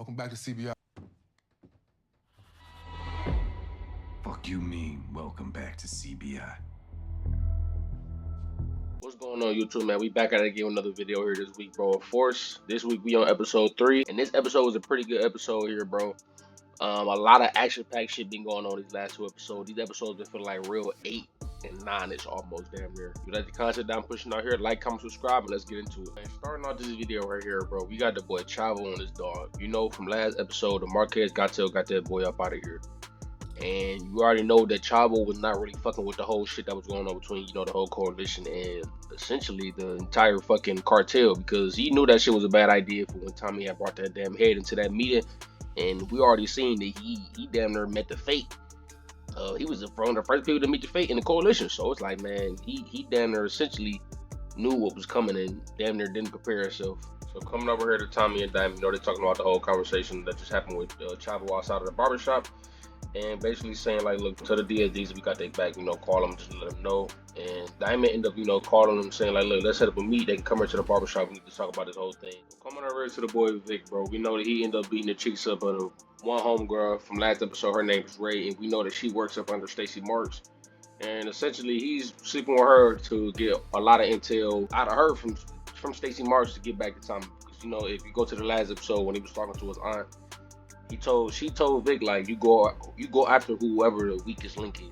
Welcome back to CBI. Fuck you mean, welcome back to CBI. What's going on, YouTube, man? We back at it again with another video here this week, bro. Of course, this week we on episode 3, and this episode was a pretty good episode here, bro. A lot of action-packed shit been going on these last 2 episodes. These episodes been feeling like real 8 and 9-ish almost damn near. You like the content that I'm pushing out here? Like, comment, subscribe, and let's get into it. Man, starting off this video right here, bro, we got the boy Chavo on this dog. You know, from last episode, the Marquez got that boy up out of here. And you already know that Chavo was not really fucking with the whole shit that was going on between, you know, the whole coalition and essentially the entire fucking cartel, because he knew that shit was a bad idea for when Tommy had brought that damn head into that meeting. And we already seen that he damn near met the fate. He was one of the first people to meet the fate in the coalition. So it's like, man, he damn near essentially knew what was coming and damn near didn't prepare himself. So coming over here to Tommy and Diamond, you know, they're talking about the whole conversation that just happened with Chavo outside of the barbershop. And basically saying, like, look, to the DSDs, we got their back, you know, call them, just let them know. And Diamond ended up, you know, calling them, saying, like, look, let's set up a meet. They can come here to the barbershop. We need to talk about this whole thing. Coming over to the boy Vic, bro, we know that he ended up beating the cheeks up of the one homegirl from last episode. Her name is Ray, and we know that she works up under Stacey Marks. And essentially, he's sleeping with her to get a lot of intel out of her from Stacey Marks to get back to Tommy. Because, you know, if you go to the last episode when he was talking to his aunt, she told Vic, like, you go after whoever the weakest link is.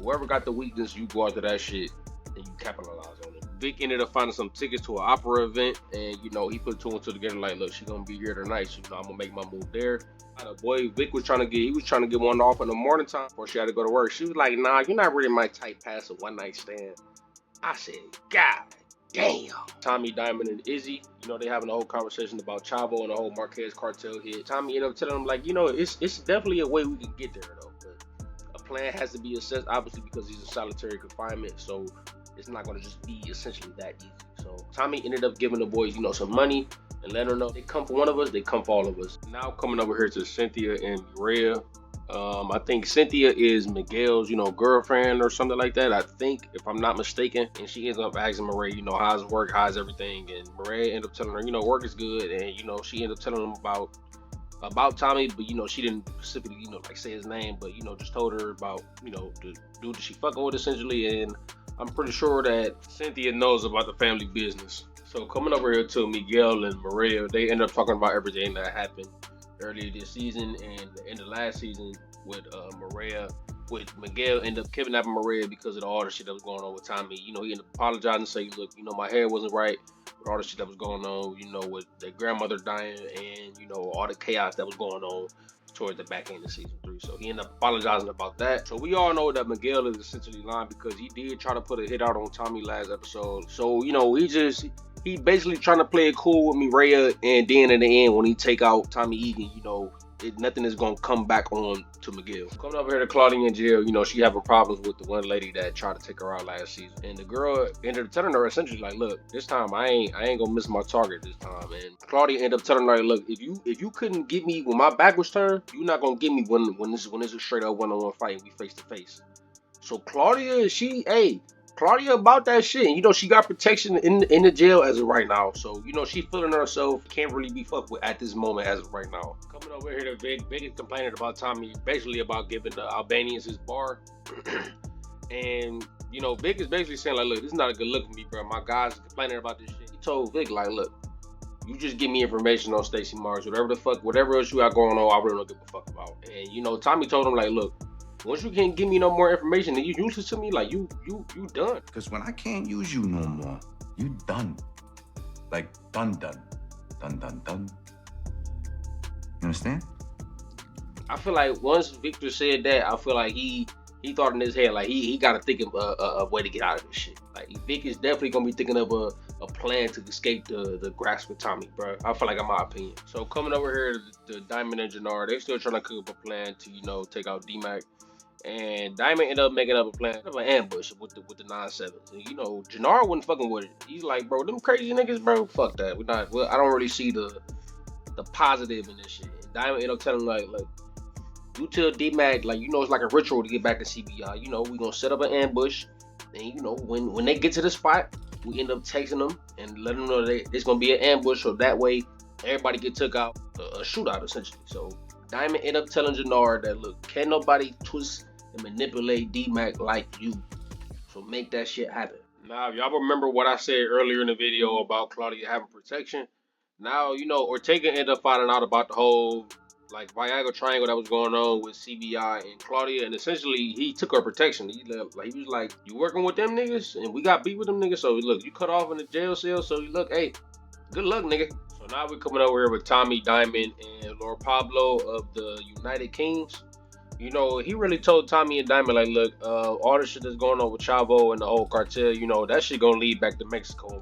Whoever got the weakness, you go after that shit and you capitalize on it. Vic ended up finding some tickets to an opera event, and you know, he put 2 and 2 together, like, look, she gonna be here tonight, so you know, I'm gonna make my move there. The boy Vic was trying to get one off in the morning time before she had to go to work. She was like, nah, you're not really my type past a one night stand. I said, God damn. Tommy, Diamond, and Izzy, you know, they having a whole conversation about Chavo and the whole Marquez cartel hit. Tommy ended up telling them, like, you know, it's definitely a way we can get there, though. But a plan has to be assessed, obviously, because he's in solitary confinement, so it's not going to just be essentially that easy. So Tommy ended up giving the boys, you know, some money and letting them know they come for one of us, they come for all of us. Now coming over here to Cynthia and Rhea. I think Cynthia is Miguel's, you know, girlfriend or something like that, I think, if I'm not mistaken. And she ends up asking Murray, you know, how's work, how's everything? And Murray ended up telling her, you know, work is good. And, you know, she ended up telling him about Tommy, but, you know, she didn't specifically, you know, like say his name, but, you know, just told her about, you know, the dude that she fucking with essentially. And I'm pretty sure that Cynthia knows about the family business. So coming over here to Miguel and Maria, they end up talking about everything that happened earlier this season and the end of last season with Miguel ended up kidnapping Maria because of all the shit that was going on with Tommy. You know, he ended up apologizing, saying, look, you know, my hair wasn't right with all the shit that was going on, you know, with their grandmother dying and, you know, all the chaos that was going on towards the back end of season 3. So he ended up apologizing about that. So we all know that Miguel is essentially lying because he did try to put a hit out on Tommy last episode. So, you know, he basically trying to play it cool with Mireya, and then in the end, when he take out Tommy Egan, you know, nothing is going to come back on to Miguel. Coming over here to Claudia in jail, you know, she having problems with the one lady that tried to take her out last season. And the girl ended up telling her essentially, like, look, this time I ain't going to miss my target this time. And Claudia ended up telling her, like, look, if you couldn't get me when my back was turned, you're not going to get me when this is a straight up one-on-one fight and we face to face. So Claudia about that shit. And, you know, she got protection in the jail as of right now. So, you know, she feeling herself, can't really be fucked with at this moment as of right now. Coming over here to Vic is complaining about Tommy, basically about giving the Albanians his bar. And, you know, Vic is basically saying, like, look, this is not a good look for me, bro. My guys are complaining about this shit. He told Vic, like, look, you just give me information on Stacey Marks, whatever else you got going on, I really don't give a fuck about. And, you know, Tommy told him, like, look, once you can't give me no more information and you useless to me, like, you done. Because when I can't use you no more, you done. Like, done. You understand? I feel like once Victor said that, I feel like he thought in his head, like, he got to think of a way to get out of this shit. Like, Vic is definitely going to be thinking of a plan to escape the grasp with Tommy, bro. I feel like, in my opinion. So coming over here to Diamond and Jannar, they're still trying to cook up a plan to, you know, take out D-Mac. And Diamond ended up making up a plan of an ambush with the 9-7s. And, you know, Jannar wasn't fucking with it. He's like, bro, them crazy niggas, bro, fuck that. I don't really see the positive in this shit. And Diamond ended up telling him, like, look, you tell D-Mac, like, you know, it's like a ritual to get back to CBI. You know, we gonna set up an ambush. And, you know, when they get to the spot, we end up texting them and letting them know that it's gonna be an ambush. So that way, everybody get took out. a shootout essentially. So Diamond ended up telling Jannard that, look, can't nobody twist and manipulate D-Mac like you. So make that shit happen. Now, if y'all remember what I said earlier in the video about Claudia having protection, now, Ortega ended up finding out about the whole, like, Viagra triangle that was going on with CBI and Claudia, and essentially, he took her protection. He was like, you working with them niggas? And we got beef with them niggas, so look, you cut off in the jail cell, so look, hey, good luck, nigga. So now we're coming over here with Tommy, Diamond, and Lord Pablo of the United Kings. He really told Tommy and Diamond, like, look, all the shit that's going on with Chavo and the whole cartel, that shit gonna lead back to Mexico.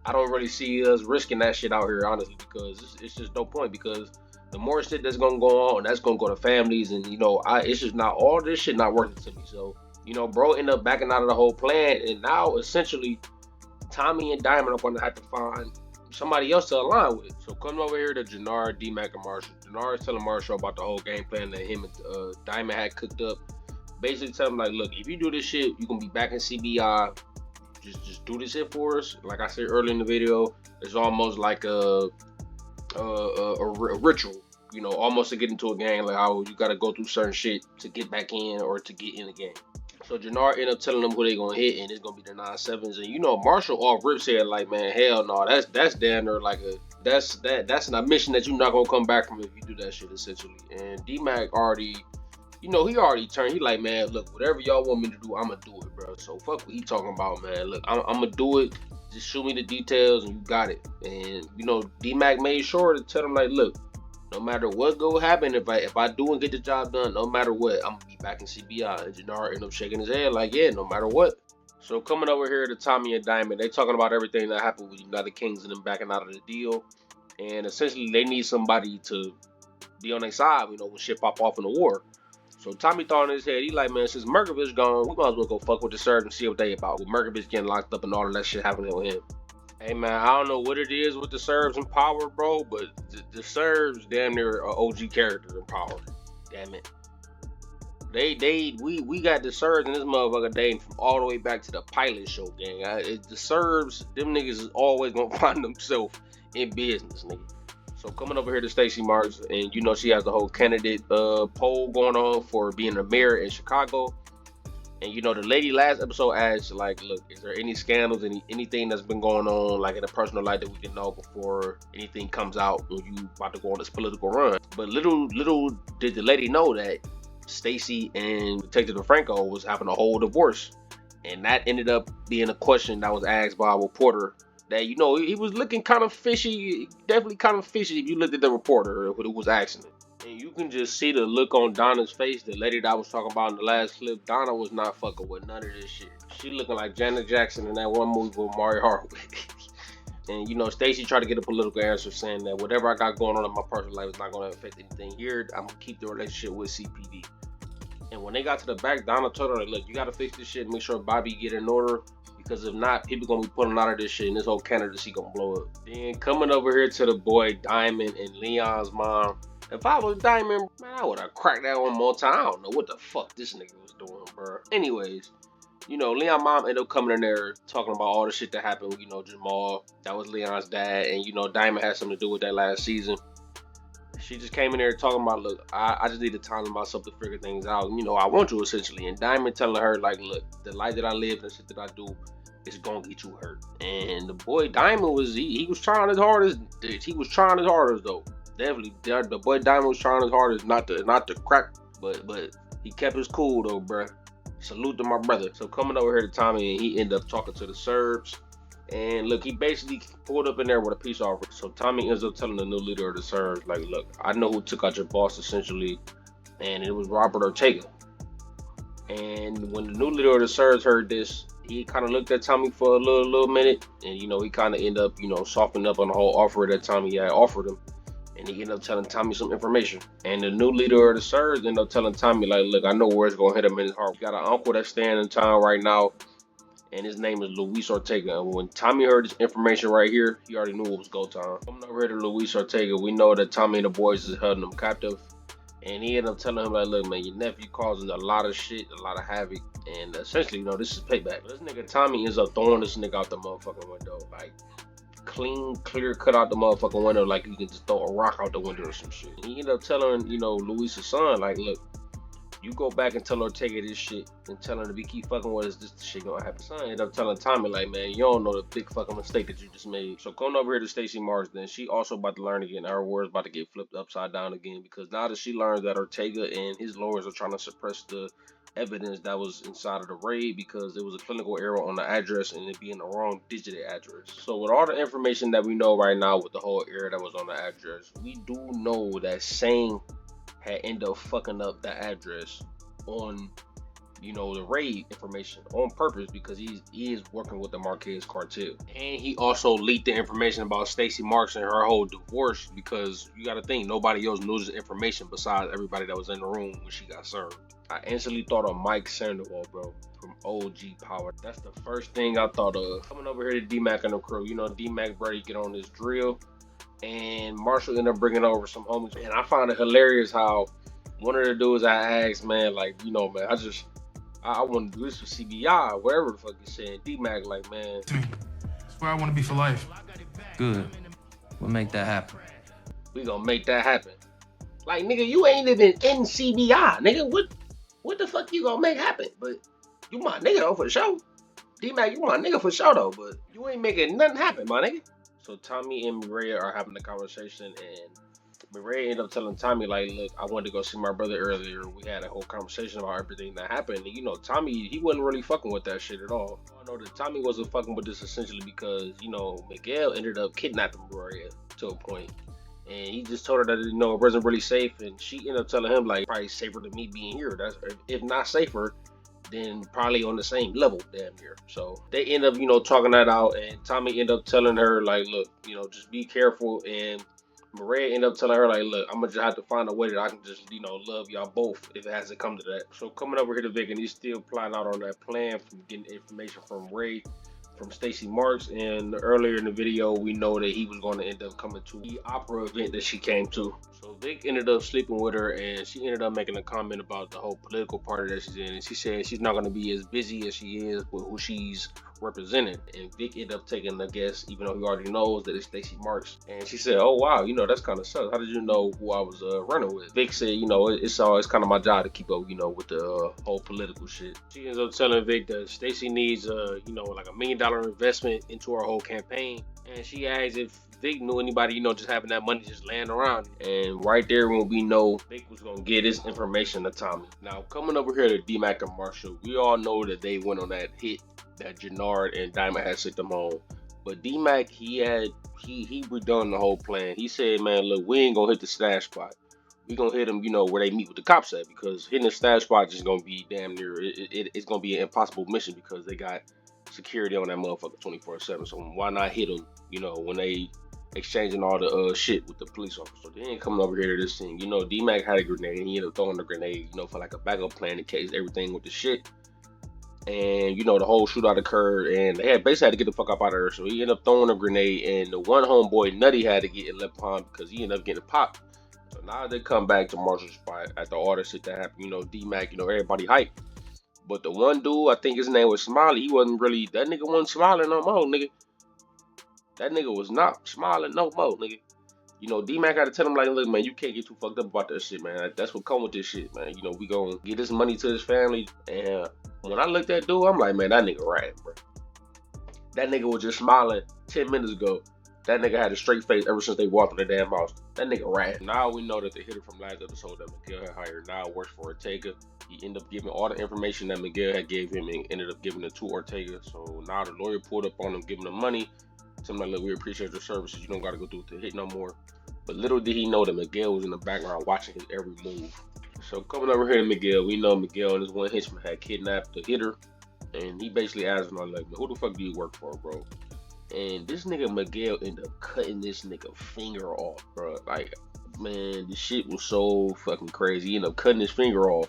I don't really see us risking that shit out here, honestly, because it's just no point, because the more shit that's gonna go on, that's gonna go to families, and, it's just not, all this shit not worth it to me. So, bro ended up backing out of the whole plan, and now, essentially, Tommy and Diamond are gonna have to find somebody else to align with. So come over here to Jannard, D-Mac, and Marshall. Jannard is telling Marshall about the whole game plan that him and Diamond had cooked up. Basically tell him, like, look, if you do this shit, you're gonna be back in CBI. Just do this shit for us. Like I said earlier in the video, it's almost like a ritual, almost to get into a gang, like how you gotta go through certain shit to get back in or to get in the game. So Jannard ended up telling them who they gonna hit, and it's gonna be the 9-7s. And Marshall off rip said, like, man, hell no, that's damn near like that's an admission that you're not gonna come back from if you do that shit, essentially. And D-Mac already, he already turned. He like, man, look, whatever y'all want me to do, I'ma do it, bro. So fuck what he talking about, man. Look, I'm gonna do it. Just show me the details, and you got it. And D-Mac made sure to tell him, like, look, no matter what go happen, if I do and get the job done, no matter what, I'm gonna be back in CBI. And Jannard ended up shaking his head like, yeah, no matter what. So coming over here to Tommy and Diamond, they talking about everything that happened with United Kings and them backing out of the deal. And essentially they need somebody to be on their side, when shit pop off in the war. So Tommy thought in his head, he like, man, since Merkovich gone, we might as well go fuck with the Serbs and see what they about. With Merkovich getting locked up and all of that shit happening with him. Hey man, I don't know what it is with the Serbs in power, bro, but the Serbs damn near are OG characters in power. Damn it. We got the Serbs in this motherfucker dating from all the way back to the pilot show, gang. The Serbs, them niggas is always gonna find themselves in business, nigga. So coming over here to Stacey Marks, and she has the whole candidate poll going on for being a mayor in Chicago. And the lady last episode asked, like, look, is there any scandals, anything that's been going on, like in a personal life that we can know before anything comes out when you about to go on this political run? But little did the lady know that Stacey and Detective DeFranco was having a whole divorce. And that ended up being a question that was asked by a reporter that, he was looking kind of fishy, definitely kind of fishy if you looked at the reporter who was asking it. And you can just see the look on Donna's face. The lady that I was talking about in the last clip, Donna was not fucking with none of this shit. She looking like Janet Jackson in that one movie with Mari Hardwick. And Stacey tried to get a political answer saying that whatever I got going on in my personal life is not going to affect anything here. I'm going to keep the relationship with CPD. And when they got to the back, Donna told her, like, look, you got to fix this shit and make sure Bobby get in order. Because if not, people going to be pulling out of this shit and this whole candidacy going to blow up. Then coming over here to the boy Diamond and Leon's mom. If I was Diamond, man, I would have cracked that one more time. I don't know what the fuck this nigga was doing, bro. Anyways, Leon's mom ended up coming in there talking about all the shit that happened with, Jamal. That was Leon's dad. And, Diamond had something to do with that last season. She just came in there talking about, look, I just need the time to myself to figure things out. I want you, essentially. And Diamond telling her, like, look, the life that I live and the shit that I do is gonna get you hurt. And the boy Diamond was, he was trying his hardest. He was trying his hardest, though. Definitely, the boy Diamond was trying his hardest not to crack, but he kept his cool though, bruh. Salute to my brother. So coming over here to Tommy, and he ended up talking to the Serbs, and look, he basically pulled up in there with a peace offer. So Tommy ends up telling the new leader of the Serbs, like, look, I know who took out your boss, essentially, and it was Robert Ortega. And when the new leader of the Serbs heard this, he kind of looked at Tommy for a little minute, and he kind of ended up softening up on the whole offer that Tommy had offered him. And he ended up telling Tommy some information. And the new leader of the Serbs ended up telling Tommy, like, look, I know where it's going to hit him in his heart. We got an uncle that's staying in town right now, and his name is Luis Ortega. And when Tommy heard this information right here, he already knew it was go time. Coming over here to Luis Ortega, we know that Tommy and the boys is holding him captive. And he ended up telling him, like, look, man, your nephew causing a lot of shit, a lot of havoc. And essentially, this is payback. This nigga Tommy ends up throwing this nigga out the motherfucking window. Like, clean, clear cut out the motherfucking window like you can just throw a rock out the window or some shit. And he ended up telling, you know, Luis's son, like, look, you go back and tell Ortega this shit and tell her to be keep fucking with us, this shit gonna happen. Son ended up telling Tommy, like, man, you don't know the big fucking mistake that you just made. So coming over here to Stacey Marks, then she also about to learn again. Her words about to get flipped upside down again, because now that she learns that Ortega and his lawyers are trying to suppress the evidence that was inside of the raid because there was a clinical error on the address and it being the wrong digited address. So with all the information that we know right now with the whole error that was on the address, we do know that Shane had ended up fucking up the address on, you know, the raid information on purpose because he is working with the Marquez cartel. And he also leaked the information about Stacey Marks and her whole divorce because you gotta think nobody else knows this information besides everybody that was in the room when she got served. I instantly thought of Mike Sandoval, bro, from OG Power. That's the first thing I thought of. Coming over here to D-Mac and the crew, you know, D-Mac Brady get on this drill and Marshall ended up bringing over some homies. And I found it hilarious how one of the dudes I asked, man, like, you know, man, I want to do this for CBI, wherever the fuck you saying. D-Mac, like, man. That's where I want to be for life. Good. We'll make that happen. We gonna make that happen. Like, nigga, you ain't even in CBI, nigga. What the fuck you gonna make happen? But you my nigga, though, for sure. D-Mac, you my nigga for sure, though, but you ain't making nothing happen, my nigga. So Tommy and Mireya are having a conversation, and Mireya ended up telling Tommy, like, look, I wanted to go see my brother earlier. We had a whole conversation about everything that happened. And, you know, Tommy, he wasn't really fucking with that shit at all. I know that Tommy wasn't fucking with this essentially because, you know, Miguel ended up kidnapping Mireya to a point. And he just told her that, you know, it wasn't really safe. And she ended up telling him, like, probably safer than me being here. That's, if not safer, then probably on the same level, damn near. So they end up, you know, talking that out, and Tommy ended up telling her, like, look, you know, just be careful. And Mireya ended up telling her, like, look, I'm gonna just have to find a way that I can just, you know, love y'all both if it has to come to that. So coming over here to Vic, and he's still plotting out on that plan from getting information from Ray, from Stacey Marks, and earlier in the video we know that he was going to end up coming to the opera event that she came to. So Vic ended up sleeping with her, and she ended up making a comment about the whole political party that she's in, and she said she's not going to be as busy as she is with who she's representing. And Vic ended up taking the guess, even though he already knows that it's Stacey Marks. And she said, oh wow, you know, that's kind of sucks. How did you know who I was running with? Vic said, you know, it's kind of my job to keep up, you know, with the whole political shit. She ends up telling Vic that Stacey needs you know, like $1 million investment into her whole campaign. And she asked if Vic knew anybody, you know, just having that money just laying around. And right there when we know Vic was gonna get this information to Tommy. Now coming over here to D-Mac and Marshall, we all know that they went on that hit that Jannard and Diamond had sent them home. But D-Mac, he redone the whole plan. He said, man, look, we ain't gonna hit the stash spot. We gonna hit them, you know, where they meet with the cops at, because hitting the stash spot is gonna be damn near, it's gonna be an impossible mission because they got security on that motherfucker 24/7. So why not hit them, you know, when they exchanging all the shit with the police officer? They ain't coming over here to this thing. You know, D-Mac had a grenade, and he ended up throwing the grenade, you know, for like a backup plan in case everything with the shit. And, you know, the whole shootout occurred, and they basically had to get the fuck up out of there. So he ended up throwing a grenade, and the one homeboy, Nutty, had to get left behind because he ended up getting popped. So now they come back to Marshall's spot after all this shit that happened. You know, D-Mac, you know, everybody hyped. But the one dude, I think his name was Smiley, he wasn't really, that nigga wasn't smiling no more, nigga. That nigga was not smiling no more, nigga. You know, D-Mac had to tell him, like, look, man, you can't get too fucked up about that shit, man. That's what come with this shit, man. You know, we gonna get this money to his family. And when I looked at dude, I'm like, man, that nigga right, bro. That nigga was just smiling 10 minutes ago. That nigga had a straight face ever since they walked in the damn house. That nigga rat. Now we know that the hitter from last episode that Miguel had hired now works for Ortega. He ended up giving all the information that Miguel had gave him and ended up giving it to Ortega. So now the lawyer pulled up on him, giving him money. Tell him, like, look, we appreciate your services. You don't got to go through the hit no more. But little did he know that Miguel was in the background watching his every move. So coming over here to Miguel, we know Miguel and his one henchman had kidnapped the hitter. And he basically asked him, like, who the fuck do you work for, bro? And this nigga Miguel ended up cutting this nigga finger off, bro. Like, man, this shit was so fucking crazy. He ended up cutting his finger off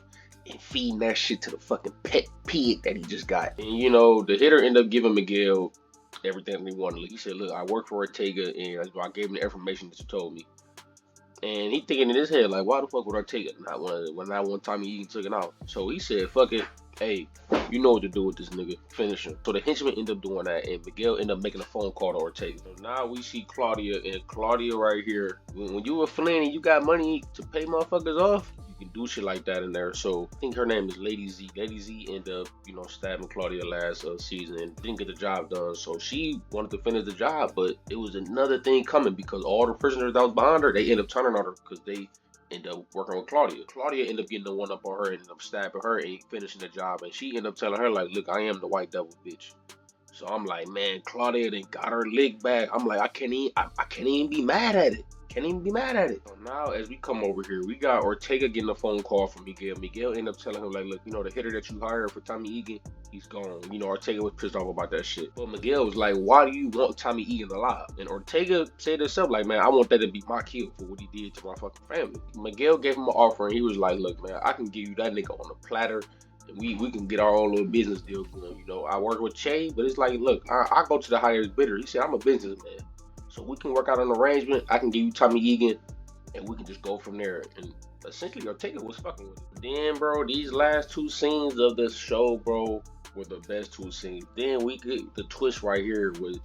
and feeding that shit to the fucking pet pig that he just got. And, you know, the hitter ended up giving Miguel everything he wanted. He said, look, I work for Ortega, and I gave him the information that you told me. And he thinking in his head, like, why the fuck would Ortega not one time he even took it out? So he said, fuck it. hey, you know what to do with this nigga. Finish him. So the henchman ended up doing that, and Miguel ended up making a phone call to Ortega. So now we see Claudia, and Claudia right here. When you a Flynn and you got money to pay motherfuckers off, you can do shit like that in there. So I think her name is Lady Z. Lady Z ended up, you know, stabbing Claudia last season and didn't get the job done. So she wanted to finish the job, but it was another thing coming because all the prisoners that was behind her, they ended up turning on her because they end up working with Claudia. Claudia ended up getting the one up on her and ended up stabbing her and finishing the job. And she ended up telling her, like, look, I am the white devil, bitch. So I'm like, man, Claudia then got her leg back. I'm like, I can't even be mad at it. Can't even be mad at it. So now as we come over here, we got Ortega getting a phone call from Miguel. Miguel ended up telling him, like, look, you know, the hitter that you hired for Tommy Egan, he's gone. You know, Ortega was pissed off about that shit. But Miguel was like, why do you want Tommy Egan alive? And Ortega said himself, like, man, I want that to be my kill for what he did to my fucking family. Miguel gave him an offer and he was like, look, man, I can give you that nigga on a platter. And we can get our own little business deal going. You know, I work with Che, but it's like, look, I go to the highest bidder. He said, I'm a businessman. So we can work out an arrangement. I can give you Tommy Egan, and we can just go from there. And essentially, Ortega was fucking with it. Then, bro, these last two scenes of this show, bro, were the best two scenes. Then we get the twist right here with,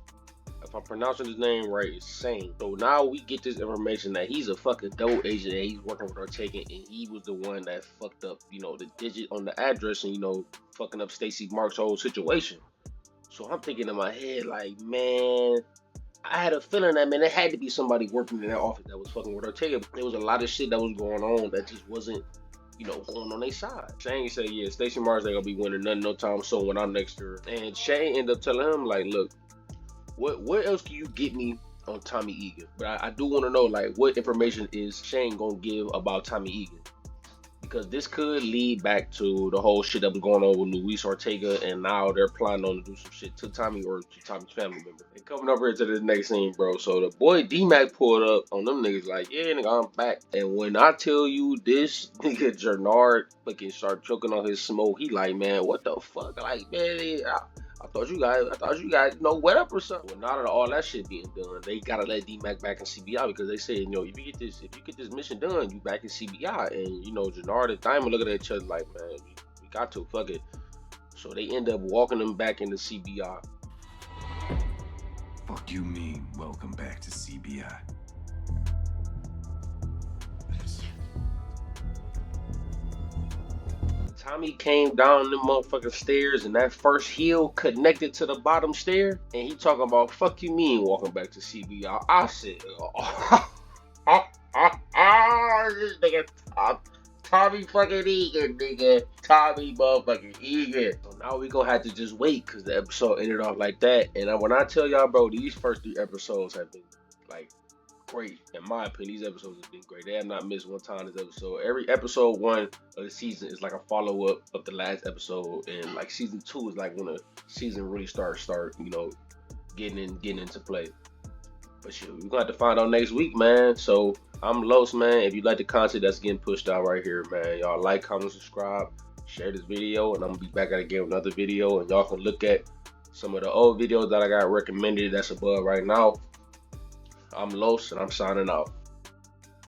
if I'm pronouncing his name right, it's Shane. So now we get this information that he's a fucking double agent and he's working with Ortega, and he was the one that fucked up, you know, the digit on the address and, you know, fucking up Stacy Mark's whole situation. So I'm thinking in my head, like, man, I had a feeling that, man, there had to be somebody working in that office that was fucking with Ortega. There was a lot of shit that was going on that just wasn't, you know, going on their side. Shane said, yeah, Stacey Mars ain't gonna be winning nothing no time soon when I'm next to her. And Shane ended up telling him, like, look, what else can you get me on Tommy Egan? But I do want to know, like, what information is Shane gonna give about Tommy Egan? Because this could lead back to the whole shit that was going on with Luis Ortega, and now they're planning on to do some shit to Tommy or to Tommy's family member. And coming over here to the next scene, bro. So the boy D-Mac pulled up on them niggas like, yeah, nigga, I'm back. And when I tell you this nigga Jernard fucking start choking on his smoke, he like, man, what the fuck? Like, man, I thought you guys, you know, wet up or something. Well, now that all that shit being done, they gotta let D-Mac back in CBI because they said, you know, if you get this mission done, you back in CBI. And, you know, Jernard and Diamond looking at each other like, man, we got to, fuck it. So they end up walking them back into CBI. Fuck you mean, welcome back to CBI? Tommy came down them motherfucking stairs and that first heel connected to the bottom stair, and he talking about, fuck you mean walking back to CBI? I said, this nigga Tommy fucking Egan, nigga. Tommy motherfucking Egan. So now we gonna have to just wait because the episode ended off like that. And when I tell y'all, bro, these first 3 episodes have been like great. In my opinion, these episodes have been great. They have not missed one time this episode. Every episode 1 of the season is like a follow-up of the last episode, and like season 2 is like when the season really start, you know, getting into play. But shit, we're gonna have to find out next week, man. So I'm Los, man. If you like the content that's getting pushed out right here, man, y'all like, comment, subscribe, share this video, and I'm gonna be back at again with another video, and y'all can look at some of the old videos that I got recommended that's above right now. I'm Los, and I'm signing out.